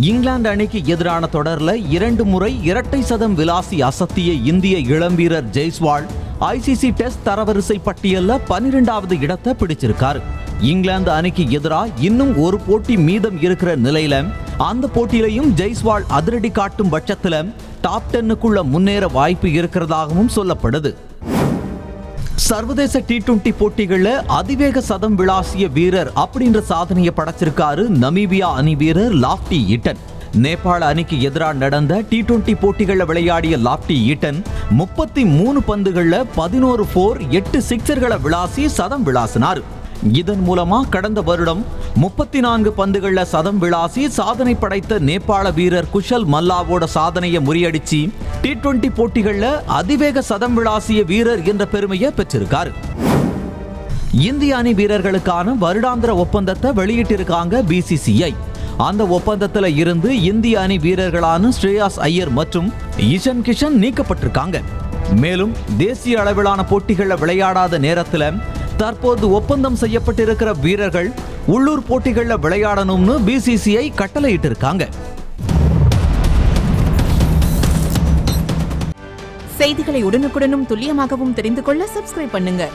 இங்கிலாந்து அணிக்கு எதிரான தொடர்ல 2 முறை இரட்டை சதம் விளாசி அசத்திய இந்திய இளம்பீரர் ஜெய்ஸ்வால் ஐசிசி டெஸ்ட் தரவரிசை பட்டியல்ல 12வது இடத்தை பிடிச்சிருக்காரு. இங்கிலாந்து அணிக்கு எதிராக இன்னும் ஒரு போட்டி மீதம் இருக்கிற நிலையில அந்த போட்டியிலையும் ஜெய்ஸ்வால் அதிரடி காட்டும் பட்சத்துல டாப் 10க்குள்ள முன்னேற வாய்ப்பு இருக்கிறதாகவும் சொல்லப்படுது. சர்வதேச T20 போட்டிகள்ல அதிவேக சதம் விளாசிய வீரர் அப்படின்ற சாதனையை படைச்சிருக்காரு நமீபியா அணி வீரர் லாஃப்டி ஈட்டன். நேபாள அணிக்கு எதிராக நடந்த T20 போட்டிகள்ல விளையாடிய லாஃப்டி ஈட்டன் 33 பந்துகள்ல 11 4 8 சிக்ஸர்களை விளாசி சதம் விளாசினார். இதன் மூலமா கடந்த வருடம் 34 பந்துகள்ல சதம் விளாசி சாதனை படைத்த நேபாள வீரர் குஷல் மல்லாவோட சாதனையை முறியடிச்சு T20 போட்டிகள்ல அதிவேக சதம் விளாசிய வீரர் என்ற பெருமையை பெற்றிருக்காரு. இந்திய அணி வீரர்களுக்கான வருடாந்திர ஒப்பந்தத்தை வெளியிட்டிருக்காங்க BCCI. அந்த ஒப்பந்தத்துல இருந்து இந்திய அணி வீரர்களான ஸ்ரேயாஸ் ஐயர் மற்றும் இஷன் கிஷன் நீக்கப்பட்டிருக்காங்க. மேலும் தேசிய அளவிலான போட்டிகள்ல விளையாடாத நேரத்துல தற்போது ஒப்பந்தம் செய்யப்பட்டிருக்கிற வீரர்கள் உள்ளூர் போட்டிகள்ல விளையாடணும்னு BCCI கட்டளையிட்டு இருக்காங்க. செய்திகளை உடனுக்குடனும் துல்லியமாகவும் தெரிந்து கொள்ள சப்ஸ்கிரைப் பண்ணுங்க.